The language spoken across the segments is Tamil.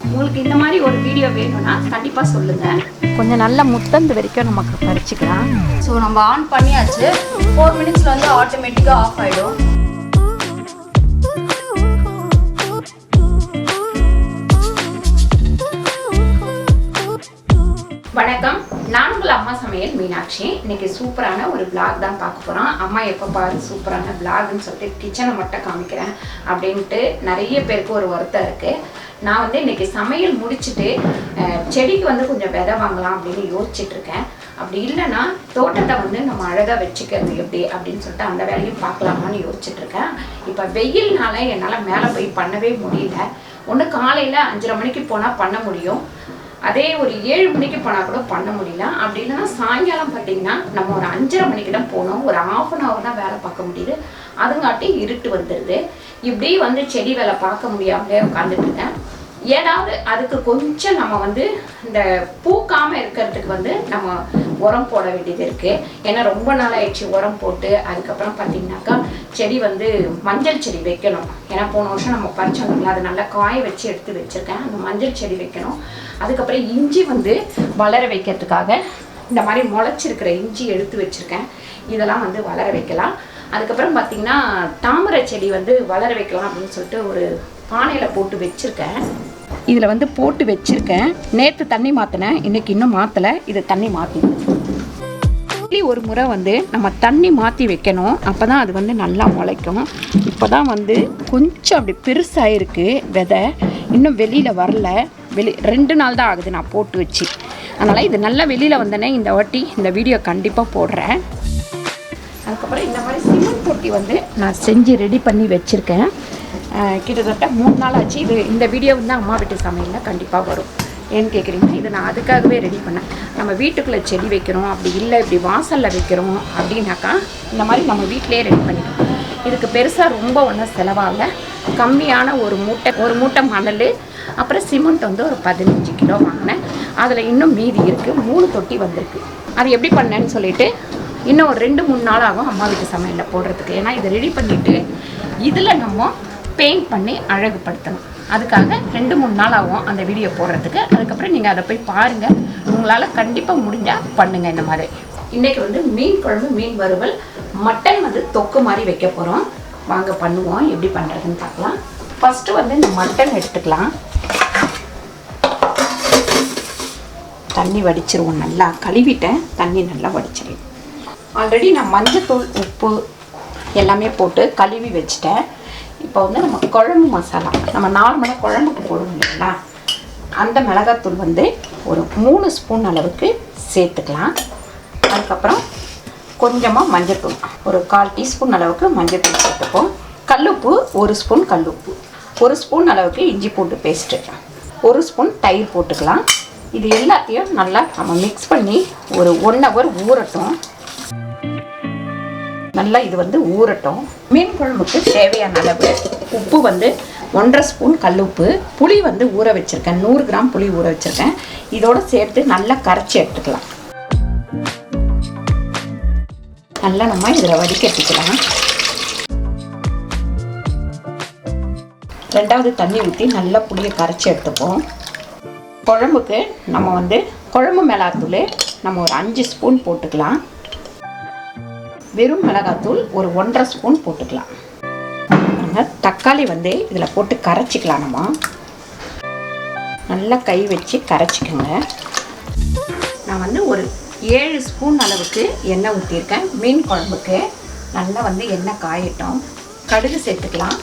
உங்களுக்கு இந்த மாதிரி ஒரு வீடியோ வேணும்னா கண்டிப்பாக சொல்லுங்கள். கொஞ்சம் நல்ல முத்தந்து வரைக்கும் நமக்கு பறிச்சுக்கலாம். ஸோ நம்ம ஆன் பண்ணியாச்சு. 4 மினிட்ஸில் வந்து ஆட்டோமேட்டிக்காக ஆஃப் ஆகிடும். வணக்கம், நான் உங்கள் அம்மா சமையல் மீனாட்சி. இன்னைக்கு சூப்பரான ஒரு விளாக் தான் பார்க்க போகிறோம். அம்மா எப்போ பாரு சூப்பரான விளாக்னு சொல்லிட்டு கிச்சனை மட்டும் காமிக்கிறேன் அப்படின்ட்டு நிறைய பேருக்கு ஒரு வருத்தம் இருக்குது. நான் வந்து இன்னைக்கு சமையல் முடிச்சுட்டு செடிக்கு வந்து கொஞ்சம் விதை வாங்கலாம் அப்படின்னு யோசிச்சுட்ருக்கேன். அப்படி இல்லைன்னா தோட்டத்தை வந்து நம்ம அழகாக வச்சுக்கிறது எப்படி அப்படின்னு சொல்லிட்டு அந்த வேலையும் பார்க்கலாமான்னு யோசிச்சுட்ருக்கேன். இப்போ வெயில்னால என்னால் மேலே போய் பண்ணவே முடியல. ஒன்று காலையில் 5:30 மணிக்கு போனால் பண்ண முடியும், அதே ஒரு 7 மணிக்கு போனால் கூட பண்ண முடியல. அப்படி இல்லைன்னா சாயங்காலம் பார்த்தீங்கன்னா நம்ம ஒரு 5:30 மணிக்கு தான் போனோம், ஒரு 1/2 hour தான் வேலை பார்க்க முடியுது. அதுங்காட்டி இருட்டு வந்துடுது. இப்படி வந்து செடி வேலை பார்க்க முடியாமலே உட்காந்துட்டு இருக்கேன். ஏதாவது அதுக்கு கொஞ்சம் நம்ம வந்து இந்த பூக்காமல் இருக்கிறதுக்கு வந்து நம்ம உரம் போட வேண்டியது இருக்குது. ஏன்னா ரொம்ப நாள் ஆயிடுச்சு உரம் போட்டு. அதுக்கப்புறம் பார்த்தீங்கன்னாக்கா செடி வந்து மஞ்சள் செடி வைக்கணும். ஏன்னா போன வருஷம் நம்ம பறிச்சோம்ல, அதை நல்லா காய வச்சு எடுத்து வச்சுருக்கேன். அந்த மஞ்சள் செடி வைக்கணும். அதுக்கப்புறம் இஞ்சி வந்து வளர வைக்கிறதுக்காக இந்த மாதிரி முளைச்சிருக்கிற இஞ்சி எடுத்து வச்சுருக்கேன். இதெல்லாம் வந்து வளர வைக்கலாம். அதுக்கப்புறம் பார்த்திங்கன்னா தாமரை செடி வந்து வளர வைக்கலாம் அப்படின்னு சொல்லிட்டு ஒரு பானையில் போட்டு வச்சுருக்கேன். இதில் வந்து போட்டு வச்சுருக்கேன். நேற்று தண்ணி மாற்றினேன், இன்றைக்கி இன்னும் மாற்றலை. இது தண்ணி மாற்றி ஒரு முறை வந்து நம்ம தண்ணி மாற்றி வைக்கணும். அப்போ தான் அது வந்து நல்லா முளைக்கும். இப்போ தான் வந்து கொஞ்சம் அப்படி பெருசாக இருக்குது விதை, இன்னும் வெளியில் வரல. 2 நாள் தான் ஆகுது நான் போட்டு வச்சு. அதனால் இது நல்லா வெளியில் வந்தேனே இந்த வாட்டி இந்த வீடியோ கண்டிப்பாக போடுறேன். அதுக்கப்புறம் இந்த மாதிரி சிமெண்ட் தொட்டி வந்து நான் செஞ்சு ரெடி பண்ணி வச்சுருக்கேன். கிட்டத்தட்ட 3 நாள் ஆச்சு. இந்த வீடியோ வந்து அம்மா வீட்டு சமையலில் கண்டிப்பாக வரும். ஏன்னு கேட்குறீங்க, இது நான் அதுக்காகவே ரெடி பண்ணேன். நம்ம வீட்டுக்குள்ளே செடி வைக்கிறோம், அப்படி இல்லை இப்படி வாசலில் வைக்கிறோம் அப்படின்னாக்கா இந்த மாதிரி நம்ம வீட்டிலே ரெடி பண்ணிக்கணும். இதுக்கு பெருசாக ரொம்ப ஒன்றும் செலவாகல. கம்மியான ஒரு மூட்டை மணல், அப்புறம் சிமெண்ட் வந்து ஒரு 15 கிலோ வாங்கினேன். அதில் இன்னும் மீதி இருக்குது. 3 தொட்டி வந்திருக்கு. அது எப்படி பண்ணேன்னு சொல்லிவிட்டு இன்னும் ஒரு 2-3 நாள் ஆகும் அம்மா வீட்டு சமையலில் போடுறதுக்கு. ஏன்னா இதை ரெடி பண்ணிவிட்டு இதில் நம்ம பெயிண்ட் பண்ணி அழகுபடுத்தணும். அதுக்காக 2-3 நாள் ஆகும் அந்த வீடியோ போடுறதுக்கு. அதுக்கப்புறம் நீங்கள் அதை போய் பாருங்கள். உங்களால் கண்டிப்பாக முடிஞ்சால் பண்ணுங்கள். இந்த மாதிரி இன்றைக்கி வந்து மீன் குழம்பு, மீன் வறுவல், மட்டன் வந்து தொக்கு மாதிரி வைக்க போகிறோம். வாங்க பண்ணுவோம், எப்படி பண்ணுறதுன்னு பார்க்கலாம். ஃபஸ்ட்டு வந்து இந்த மட்டன் எடுத்துக்கலாம். தண்ணி வடிச்சிருவோம். நல்லா கழுவிட்டேன், தண்ணி நல்லா வடிச்சிருவோம். ஆல்ரெடி நான் மஞ்சத்தூள், உப்பு எல்லாமே போட்டு கழுவி வச்சுட்டேன். இப்போ வந்து நம்ம குழம்பு மசாலா, நம்ம நார்மலாக குழம்புக்கு போடுவோம் இல்லைங்களா, அந்த மிளகாத்தூள் வந்து ஒரு 3 ஸ்பூன் அளவுக்கு சேர்த்துக்கலாம். அதுக்கப்புறம் கொஞ்சமாக மஞ்சத்தூள், ஒரு 1/4 டீஸ்பூன் அளவுக்கு மஞ்சத்தூள் சேர்த்துப்போம். கல்லுப்பு 1 ஸ்பூன், கல்லுப்பு 1 ஸ்பூன் அளவுக்கு, இஞ்சி பூண்டு பேஸ்ட்டு 1 ஸ்பூன், தயிர் போட்டுக்கலாம். இது எல்லாத்தையும் நல்லா நம்ம மிக்ஸ் பண்ணி ஒரு 1 hour ஊறட்டும். நல்லா இது வந்து ஊறட்டும். மீன் குழம்புக்கு தேவையான அளவு உப்பு வந்து 1/2 ஸ்பூன் கல்லுப்பு, புளி வந்து ஊற வச்சுருக்கேன், 100 கிராம் புளி ஊற வச்சுருக்கேன். இதோடு சேர்த்து நல்லா கரைச்சி எடுத்துக்கலாம். நல்லா நம்ம இதில் வடிகட்டிக்கலாம். 2வது தண்ணி ஊற்றி நல்லா புளியை கரைச்சி எடுத்துப்போம். குழம்புக்கு நம்ம வந்து குழம்பு மிளகாத்தூள் நம்ம ஒரு 5 ஸ்பூன் போட்டுக்கலாம். வெறும் மிளகாத்தூள் ஒரு 1/2 ஸ்பூன் போட்டுக்கலாம். தக்காளி வந்து இதில் போட்டு கரைச்சிக்கலாம். நம்ம நல்லா கை வச்சு கரைச்சிக்கோங்க. நான் வந்து ஒரு 7 ஸ்பூன் அளவுக்கு எண்ணெய் ஊற்றிருக்கேன் மீன் குழம்புக்கு. நல்லா வந்து எண்ணெய் காயட்டும். கடுகு சேர்த்துக்கலாம்.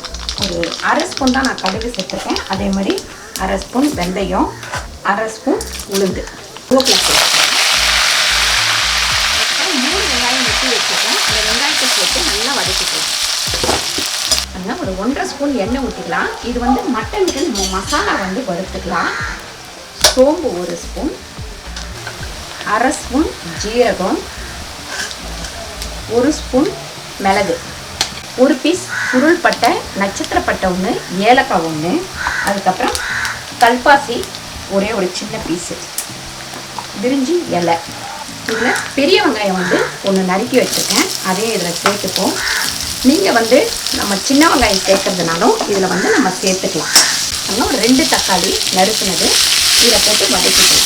ஒரு 1/2 ஸ்பூன் தான் நான் கடுகு சேர்த்துருக்கேன். அதே மாதிரி 1/2 ஸ்பூன் வெந்தயம், 1/2 ஸ்பூன் உளுந்து, கருவேப்பிலை. 3 வெங்காயம் வெட்டி வச்சுருக்கேன். அந்த வெங்காயத்தை சேர்த்து நல்லா வதக்கிக்கலாம். அதனால் ஒரு 1/2 ஸ்பூன் எண்ணெய் ஊற்றிக்கலாம். இது வந்து மட்டனுக்கு நம்ம மசாலா வந்து வறுத்துக்கலாம். சோம்பு 1 ஸ்பூன், 1/2 ஸ்பூன் ஜீரகம், 1 ஸ்பூன் மிளகு, 1 பீஸ் சுருள் பட்டை, நட்சத்திர பட்டை 1, ஏலக்காய் 1, அதுக்கப்புறம் கல்பாசி ஒரே ஒரு சின்ன பீஸு, பிரிஞ்சி இலை. இதில் பெரிய வெங்காயம் வந்து 1 நறுக்கி வச்சுருக்கேன், அதையும் இதில் சேர்த்துப்போம். நீங்கள் வந்து நம்ம சின்ன வெங்காயம் சேர்க்கறதுனாலும் இதில் வந்து நம்ம சேர்த்துக்கலாம். அதனால் ஒரு 2 தக்காளி நறுக்குனது இதில் போட்டு வதக்கிக்கலாம்.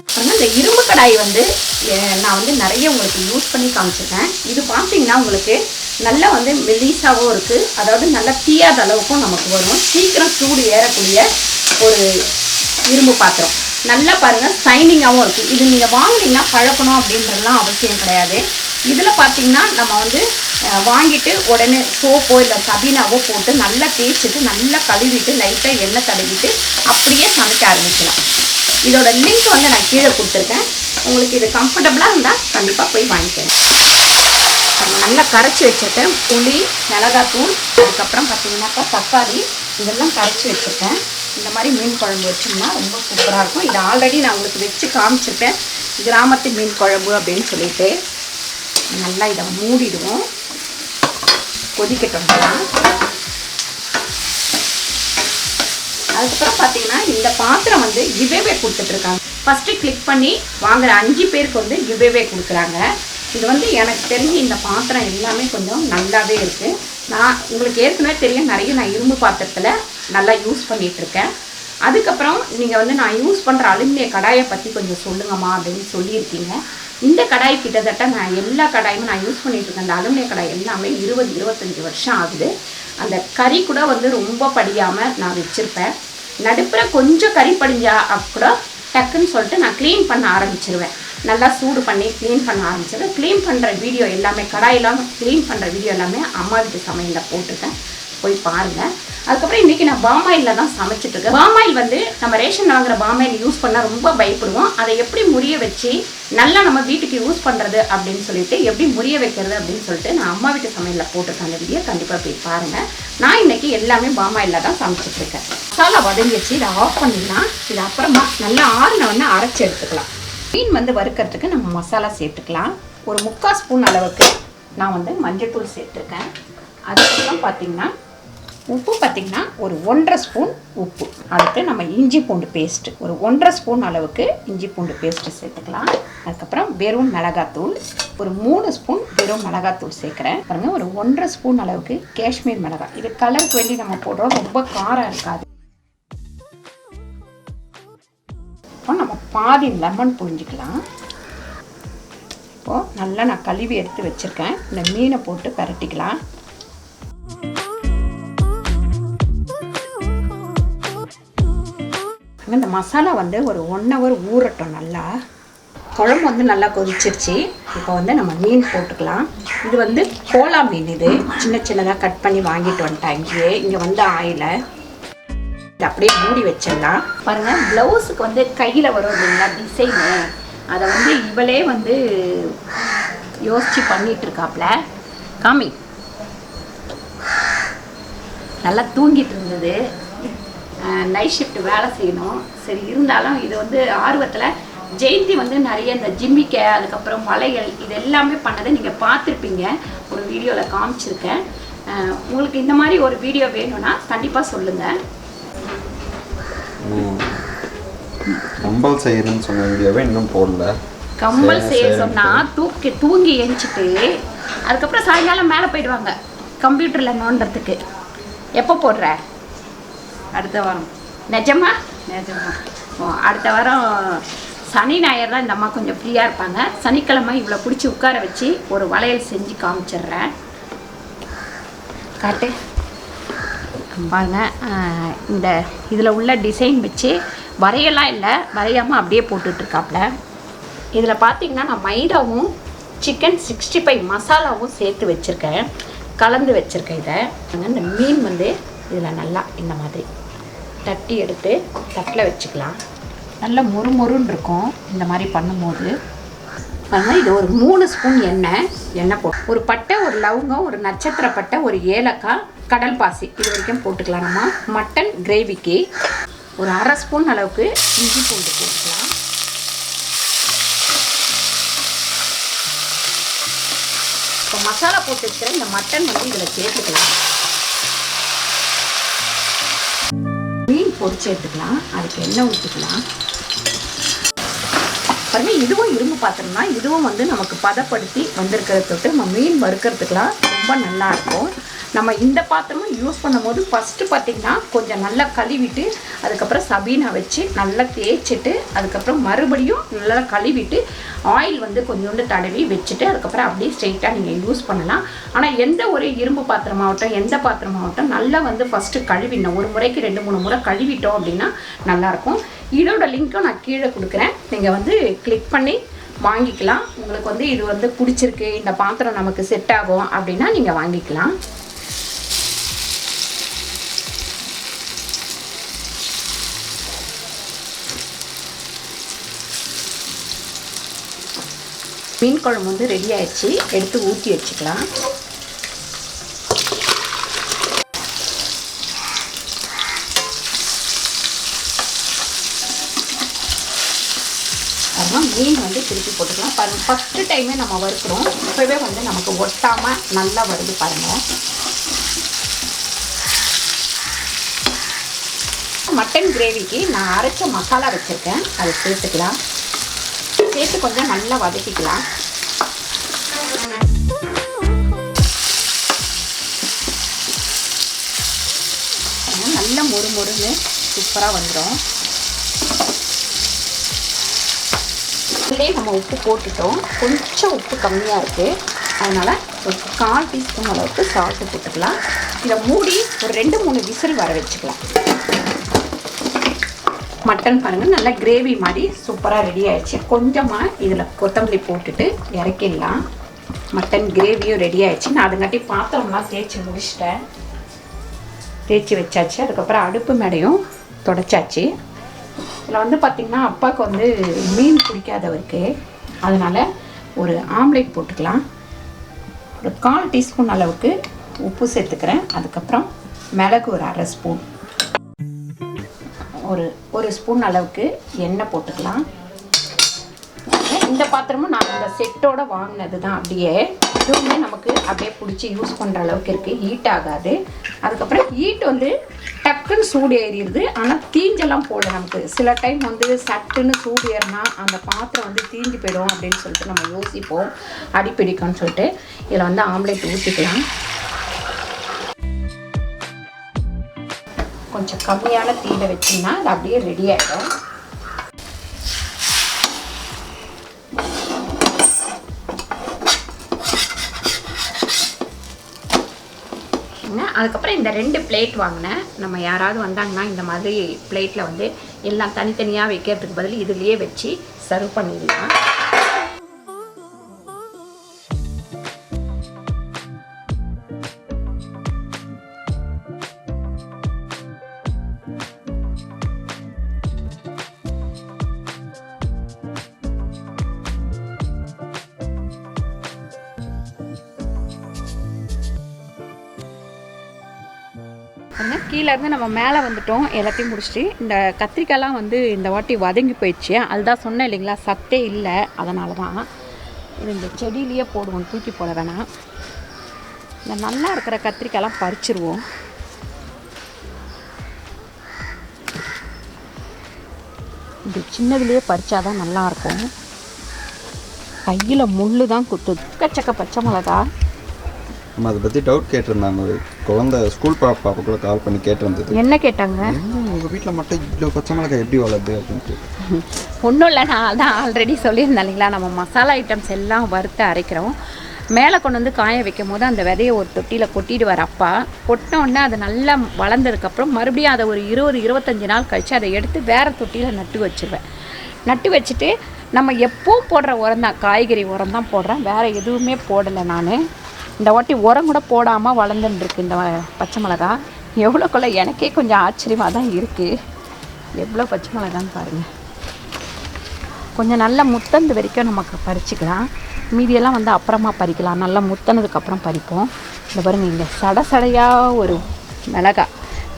அப்புறம் இந்த இரும்பு கடாய் வந்து நான் வந்து நிறைய உங்களுக்கு யூஸ் பண்ணி காமிச்சிருக்கேன். இது பார்த்தீங்கன்னா உங்களுக்கு நல்லா வந்து மெலிசாகவும் இருக்குது, அதாவது நல்லா தீயாத அளவுக்கும் நமக்கு வரும். சீக்கிரம் சூடு ஏறக்கூடிய ஒரு இரும்பு பாத்திரம். நல்லா பாருங்கள், சைனிங்காகவும் இருக்குது. இது நீங்கள் வாங்கினீங்கன்னா பழக்கணும் அப்படின்றதுலாம் அவசியம் கிடையாது. இதில் பார்த்தீங்கன்னா நம்ம வந்து வாங்கிட்டு உடனே சோப்போ இல்லை சபீனாவோ போட்டு நல்லா தேய்ச்சிட்டு நல்லா கழுவிட்டு லைட்டாக எண்ணெய் தடவிட்டு அப்படியே சமைக்க ஆரம்பிக்கலாம். இதோட லிங்க் வந்து நான் கீழே கொடுத்துருக்கேன். உங்களுக்கு இது கம்ஃபர்டபுளாக இருந்தால் கண்டிப்பாக போய் வாங்கிக்கணும். நல்லா கரைச்சி வச்சுருக்கேன். புளி, மிளகாத்தூள், அதுக்கப்புறம் பார்த்தீங்கன்னாக்கா தக்காளி இதெல்லாம் கரைச்சி வச்சுருக்கேன். இந்த மாதிரி மீன் குழம்பு வச்சோம்னா ரொம்ப சூப்பராக இருக்கும். இதை ஆல்ரெடி நான் உங்களுக்கு வச்சு காமிச்சிருப்பேன், கிராமத்து மீன் குழம்பு அப்படின்னு சொல்லிட்டு. நல்லா இதை மூடிடுவோம், கொதிக்கட்டும். அதுக்கப்புறம் பார்த்தீங்கன்னா இந்த பாத்திரம் வந்து கிவ்அவே கொடுத்துட்ருக்காங்க. ஃபஸ்ட்டு கிளிக் பண்ணி வாங்குகிற 5 பேருக்கு வந்து கிவ்அவே கொடுக்குறாங்க. இது வந்து எனக்கு தெரிஞ்சு இந்த பாத்திரம் எல்லாமே கொஞ்சம் நல்லாவே இருக்குது. நான் உங்களுக்கு ஏற்கனவே தெரியும், நிறைய நான் இரும்பு பாத்திரத்தில் நல்லா யூஸ் பண்ணிகிட்ருக்கேன். அதுக்கப்புறம் நீங்கள் வந்து நான் யூஸ் பண்ணுற அலுமினிய கடாயை பற்றி கொஞ்சம் சொல்லுங்கம்மா அப்படின்னு சொல்லியிருக்கீங்க. இந்த கடாய் கிட்டத்தட்ட நான் எல்லா கடாயுமே நான் யூஸ் பண்ணிகிட்ருக்கேன். அந்த அலுமினிய கடாய் எல்லாமே 20-25 வருஷம் ஆகுது. அந்த கறி கூட வந்து ரொம்ப படியாமல் நான் வச்சுருப்பேன். நடுப்புற கொஞ்சம் கறி படிஞ்சா கூட டக்குன்னு சொல்லிட்டு நான் க்ளீன் பண்ண ஆரம்பிச்சிருவேன். நல்லா சூடு பண்ணி க்ளீன் பண்ண ஆரம்பிச்சிருவேன். க்ளீன் பண்ணுற வீடியோ எல்லாமே, கடாயெல்லாம் க்ளீன் பண்ணுற வீடியோ எல்லாமே அம்மா வீட்டு சமையலில் போட்டிருக்கேன், போய் பாருங்கள். அதுக்கப்புறம் இன்றைக்கி நான் பாமாயிலில் தான் சமைச்சிட்ருக்கேன். பாமாயில் வந்து நம்ம ரேஷன் வாங்குகிற பாமாயில் யூஸ் பண்ணால் ரொம்ப பயப்படுவோம். அதை எப்படி முறிய வச்சு நல்லா நம்ம வீட்டுக்கு யூஸ் பண்ணுறது அப்படின்னு சொல்லிட்டு, எப்படி முறிய வைக்கிறது அப்படின்னு சொல்லிட்டு நான் அம்மா வீட்டு சமையலில் போட்டிருக்கேன். அந்த வீடியோ கண்டிப்பாக போய் பாருங்கள். நான் இன்றைக்கி எல்லாமே பாமாயிலில் தான் சமைச்சிட்ருக்கேன். மசாலா வதங்கிச்சு, இதை ஆஃப் பண்ணிடலாம். இது அப்புறமா நல்லா ஆறுனவொடனே அரைச்சி எடுத்துக்கலாம். மீன் வந்து வறுக்கிறதுக்கு நம்ம மசாலா சேர்த்துக்கலாம். ஒரு 3/4 ஸ்பூன் அளவுக்கு நான் வந்து மஞ்சள்தூள் சேர்த்துருக்கேன். அதுக்கப்புறம் பார்த்திங்கன்னா உப்பு பார்த்திங்கன்னா ஒரு 1.5 ஸ்பூன் உப்பு. அடுத்து நம்ம இஞ்சி பூண்டு பேஸ்ட்டு ஒரு 1.5 ஸ்பூன் அளவுக்கு இஞ்சி பூண்டு பேஸ்ட்டு சேர்த்துக்கலாம். அதுக்கப்புறம் வெறும் மிளகாத்தூள் ஒரு 3 ஸ்பூன் வெறும் மிளகாத்தூள் சேர்க்குறேன். பாருங்கள், ஒரு 1.5 ஸ்பூன் அளவுக்கு காஷ்மீர் மிளகாய். இது கலருக்கு வேண்டி நம்ம போடுறோம், ரொம்ப காரம் இருக்காது. இப்போ நம்ம பாதி லெமன் புழிஞ்சிக்கலாம். இப்போது நல்லா நான் கழுவி எடுத்து வச்சுருக்கேன். இந்த மீனை போட்டு பரட்டிக்கலாம். இந்த மசாலா வந்து ஒரு 1 ஹவர் ஊறட்டும். நல்லா குழம்பு வந்து நல்லா கொதிச்சிருச்சு. இப்போ வந்து நம்ம மீன் போட்டுக்கலாம். இது வந்து கோலா மீன். இது சின்ன சின்னதாக கட் பண்ணி வாங்கிட்டு வந்துட்டேன். இங்கே வந்து ஆயிலை இதை அப்படியே மூடி வச்சிடலாம். பாருங்கள், ப்ளவுஸுக்கு வந்து கையில் வரும் இல்லைங்களா டிசைனு, அதை வந்து இவளே வந்து யோசித்து பண்ணிகிட்ருக்காப்புல. காமி நல்லா தூங்கிட்டு இருந்தது. நைட் ஷிஃப்ட் வேலை செய்யணும். சரி, இருந்தாலும் இது வந்து ஆர்வத்தில் ஜெயந்தி வந்து நிறைய இந்த ஜிம்மிக்கை, அதுக்கப்புறம் வளையல், இது எல்லாமே பண்ணதை நீங்கள் பார்த்துருப்பீங்க, ஒரு வீடியோவில் காமிச்சிருக்கேன். உங்களுக்கு இந்த மாதிரி ஒரு வீடியோ வேணும்னா கண்டிப்பாக சொல்லுங்கள். கம்பல் செய்யறேன்னு சொன்ன வீடியோவே இன்னும் போடல. கம்பல் செய்ய சொன்னால் தூங்கி எழுந்திட்டு அதுக்கப்புறம் சாயங்காலம் மேலே போயிடுவாங்க கம்ப்யூட்டரில் நோண்டுறதுக்கு. எப்போ போடுற? அடுத்த வாரம். நிஜமா? அடுத்த வாரம் சனி ஞாயிறு தான் இந்த அம்மா கொஞ்சம் ஃப்ரீயாக இருப்பாங்க. சனிக்கிழமை இவ்வளோ பிடிச்சி உட்கார வச்சு ஒரு வளையல் செஞ்சு காமிச்சிட்றேன். காட்டு பாருங்க. இந்த இதில் உள்ள டிசைன் வச்சு வரையெல்லாம் இல்லை, வரையாமல் அப்படியே போட்டுட்ருக்காப்புல. இதில் பார்த்திங்கன்னா நான் மைதாவும் சிக்கன் 65 மசாலாவும் சேர்த்து வச்சுருக்கேன், கலந்து வச்சுருக்கேன். இதை இந்த மீன் வந்து இதில் நல்லா இந்த மாதிரி தட்டி எடுத்து தட்டில் வச்சுக்கலாம். நல்லா மொறுன்னு இருக்கும் இந்த மாதிரி பண்ணும்போது. பாருங்கள், இது ஒரு 3 ஸ்பூன் எண்ணெய் போட்டு ஒரு பட்டை, ஒரு லவங்கம், ஒரு நட்சத்திர பட்டை, ஒரு ஏலக்காய், கடல் பாசி இது வரைக்கும் போட்டுக்கலாம். நம்ம மட்டன் கிரேவிக்கு ஒரு 1/2 ஸ்பூன் அளவுக்கு இஞ்சி பூண்டு போட்டுக்கலாம். இப்போ மசாலா போட்டு வச்சுக்கிற இந்த மட்டன் வந்து இதில் சேர்த்துக்கலாம். மீன் பொரிச்சு எடுத்துக்கலாம். அதுக்கு எண்ணெய் ஊற்றிக்கலாம். பாருங்கள், இதுவும் இரும்பு பாத்திரம் தான். இதுவும் வந்து நமக்கு பதப்படுத்தி வந்திருக்கிறத தொட்டு நம்ம மீன் வறுக்கிறதுக்கெலாம் ரொம்ப நல்லாயிருக்கும். நம்ம இந்த பாத்திரமும் யூஸ் பண்ணும்போது ஃபஸ்ட்டு பார்த்திங்கன்னா கொஞ்சம் நல்லா கழுவிட்டு அதுக்கப்புறம் சபீனா வச்சு நல்லா தேய்ச்சிட்டு அதுக்கப்புறம் மறுபடியும் நல்லா கழுவிட்டு ஆயில் வந்து கொஞ்சோண்டு தடவி வச்சுட்டு அதுக்கப்புறம் அப்படியே ஸ்ட்ரெயிட்டாக நீங்கள் யூஸ் பண்ணலாம். ஆனால் எந்த ஒரு இரும்பு பாத்திரமாகட்டும் எந்த பாத்திரமாகட்டும் நல்லா வந்து ஃபஸ்ட்டு கழுவிடணும். ஒரு முறைக்கு 2-3 முறை கழுவிட்டோம் அப்படின்னா நல்லாயிருக்கும். இதோட லிங்க்கும் நான் கீழே கொடுக்குறேன், நீங்கள் வந்து கிளிக் பண்ணி வாங்கிக்கலாம். உங்களுக்கு வந்து இது வந்து பிடிச்சிருக்கு, இந்த பாத்திரம் நமக்கு செட் ஆகும் அப்படின்னா நீங்கள் வாங்கிக்கலாம். மீன் குழம்பு வந்து ரெடி ஆயிடுச்சு, எடுத்து ஊற்றி வச்சுக்கலாம். அப்புறம் மீன் வந்து திருப்பி போட்டுக்கலாம். பாருங்கள், ஃபஸ்ட்டு டைமே நம்ம வறுக்கிறோம், இப்போவே வந்து நமக்கு ஒட்டாமல் நல்லா வருது பாருங்கள். மட்டன் கிரேவிக்கு நான் அரைச்ச மசாலா வச்சுருக்கேன், அதை சேர்த்துக்கலாம். சேர்த்து கொஞ்சம் நல்லா வதக்கிக்கலாம். நல்லா மொறுமொறுன்னு சூப்பராக வந்துடும். இதுலேயே நம்ம உப்பு போட்டுட்டோம், கொஞ்சம் உப்பு கம்மியாக இருக்குது, அதனால் ஒரு 1/4 டீஸ்பூன் அளவுக்கு சால்ட்டு போட்டுக்கலாம். இதை மூடி ஒரு 2-3 விசில் வர வச்சுக்கலாம். மட்டன் பாருங்கள் நல்லா கிரேவி மாதிரி சூப்பராக ரெடி ஆயிடுச்சு. கொஞ்சமாக இதில் கொத்தமல்லி போட்டுட்டு இறக்கிடலாம். மட்டன் கிரேவியும் ரெடி ஆயிடுச்சு. நான் அதுங்காட்டி பாத்திரம்லாம் தேய்ச்சி முடிச்சிட்டேன், தேய்ச்சி வச்சாச்சு. அதுக்கப்புறம் அடுப்பு மேடையும் தொடச்சாச்சு. இதில் வந்து பார்த்திங்கன்னா அப்பாவுக்கு வந்து மீன் பிடிக்காதவருக்கு, அதனால் ஒரு ஆம்லேட் போட்டுக்கலாம். ஒரு 1/4 டீஸ்பூன் அளவுக்கு உப்பு சேர்த்துக்கிறேன். அதுக்கப்புறம் மிளகு ஒரு 1/2 ஸ்பூன், ஒரு ஸ்பூன் அளவுக்கு எண்ணெய் போட்டுக்கலாம். இந்த பாத்திரமும் நான் இந்த செட்டோடு வாங்கினது தான். அப்படியே இதுவுமே நமக்கு அப்படியே பிடிச்சி யூஸ் பண்ணுற அளவுக்கு இருக்குது, ஹீட் ஆகாது. அதுக்கப்புறம் ஹீட் வந்து டக்குன்னு சூடு ஏறிடுது, ஆனால் தீஞ்செல்லாம் போடல. நமக்கு சில டைம் வந்து சட்டுன்னு சூடு ஏறினா அந்த பாத்திரம் வந்து தீஞ்சு போயிடும் அப்படின்னு சொல்லிட்டு நம்ம யோசிப்போம், அடிப்பிடிக்கும்னு சொல்லிட்டு. இதில் வந்து ஆம்லேட் ஊற்றிக்கலாம். கொஞ்சம் கம்மியான தீயில வச்சிங்கன்னா அது அப்படியே ரெடி ஆகிடும். அதுக்கப்புறம் இந்த 2 பிளேட் வாங்கினேன். நம்ம யாராவது வந்தாங்கன்னா இந்த மாதிரி பிளேட்டில் வந்து எல்லாம் தனித்தனியாக வைக்கிறதுக்கு பதில் இதுலேயே வச்சு சர்வ் பண்ணிடலாம். கீழே இருந்து நம்ம மேலே வந்துட்டோம், எல்லாத்தையும் முடிச்சுட்டு. இந்த கத்திரிக்காய்லாம் வந்து இந்த வாட்டி வதங்கி போயிடுச்சு. அதுதான் சொன்னேன் இல்லைங்களா, சத்தே இல்லை, அதனால தான் இது இந்த செடியிலேயே போடுவோம், தூக்கி போட வேணாம். இந்த நல்லா இருக்கிற கத்திரிக்காய்லாம் பறிச்சிருவோம். இது சின்னதுலேயே பறிச்சாதான் நல்லாயிருக்கும். கையில் முள் தான் குத்துது. கச்சக்க பச்சை மிளகா. நம்ம அதை பற்றி டவுட் கேட்டிருந்தாங்க, ஒரு குழந்தை ஸ்கூல் பாப்பாக்குள்ளே கால் பண்ணி கேட்டிருந்தது. என்ன கேட்டாங்க? உங்கள் வீட்டில் மட்டும் இவ்வளோ பச்சை மிளகாய் எப்படி வளருது அப்படின்ட்டு. ஒன்றும் இல்லை, நான் அதான் ஆல்ரெடி சொல்லியிருந்தேன் இல்லைங்களா, நம்ம மசாலா ஐட்டம்ஸ் எல்லாம் வறுத்து அரைக்கிறோம். மேலே கொண்டு வந்து காய வைக்கும் போது அந்த விதையை ஒரு தொட்டியில் கொட்டிட்டு வர அப்பா, கொட்டினோடனே அது நல்லா வளர்ந்ததுக்கப்புறம் மறுபடியும் அதை ஒரு 20-25 நாள் கழித்து அதை எடுத்து வேறு தொட்டியில் நட்டு வச்சுருவேன். நட்டு வச்சுட்டு நம்ம எப்பவும் போடுற உரம் தான், காய்கறி உரம் தான் போடுறேன், வேறு எதுவுமே போடலை. நான் இந்த வாட்டி உரம் கூட போடாமல் வளர்ந்துட்டுருக்கு இந்த பச்சை மிளகா. எவ்வளோக்குள்ள எனக்கே கொஞ்சம் ஆச்சரியமாக தான் இருக்குது, எவ்வளோ பச்சை மிளகான்னு பாருங்கள். கொஞ்சம் நல்லா முத்தந்து வரைக்கும் நமக்கு பறிச்சுக்கலாம், மீதியெல்லாம் வந்து அப்புறமா பறிக்கலாம். நல்லா முத்தனதுக்கப்புறம் பறிப்போம். இந்த பாருங்கள், இங்கே சடையாக ஒரு மிளகா,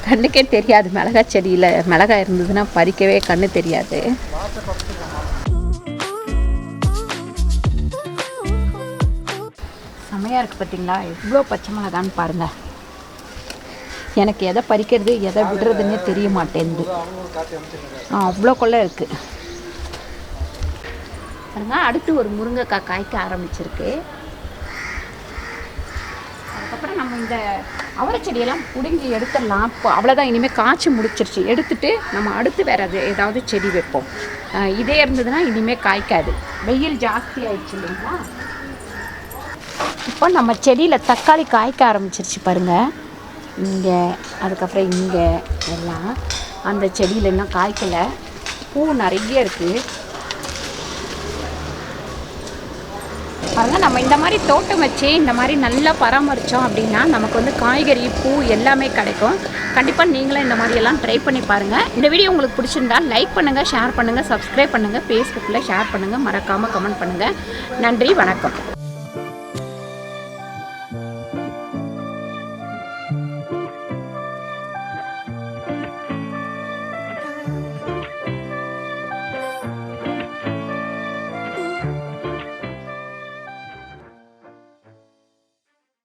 கண்ணுக்கே தெரியாது. மிளகா செடியில் மிளகாய் இருந்ததுன்னா பறிக்கவே கண்ணு தெரியாது. செமையாக இருக்குது பார்த்தீங்களா, எவ்வளோ பச்சை மிளகான்னு பாருங்கள். எனக்கு எதை பறிக்கிறது எதை விடுறதுன்னே தெரிய மாட்டேங்குது, அவ்வளோ கொள்ள இருக்குது பாருங்க. அடுத்து ஒரு முருங்கைக்காய் காய்க்க ஆரம்பிச்சிருக்கு. அதுக்கப்புறம் நம்ம இந்த அவரை செடியெல்லாம் பிடுங்கி எடுத்துடலாம். இப்போ அவ்வளோதான், இனிமேல் காய்ச்சி முடிச்சிருச்சு. எடுத்துட்டு நம்ம அடுத்து வேறு ஏதாவது செடி வைப்போம். இதே இருந்ததுன்னா இனிமேல் காய்க்காது. வெயில் ஜாஸ்தி ஆயிடுச்சு இல்லைங்களா? இப்போ நம்ம செடியில் தக்காளி காய்க்க ஆரம்பிச்சிருச்சு பாருங்கள். இங்கே அதுக்கப்புறம் இங்கே எல்லாம் அந்த செடியில் இன்னும் காய்க்கலை. பூ நிறைய இருக்குது பாருங்கள். நம்ம இந்த மாதிரி தோட்டம் வச்சு இந்த மாதிரி நல்லா பராமரித்தோம் அப்படின்னா நமக்கு வந்து காய்கறி பூ எல்லாமே கிடைக்கும். கண்டிப்பாக நீங்களும் இந்த மாதிரியெல்லாம் ட்ரை பண்ணி பாருங்கள். இந்த வீடியோ உங்களுக்கு பிடிச்சிருந்தா லைக் பண்ணுங்கள், ஷேர் பண்ணுங்கள், சப்ஸ்கிரைப் பண்ணுங்கள், ஃபேஸ்புக்கில் ஷேர் பண்ணுங்கள், மறக்காமல் கமெண்ட் பண்ணுங்கள். நன்றி, வணக்கம்.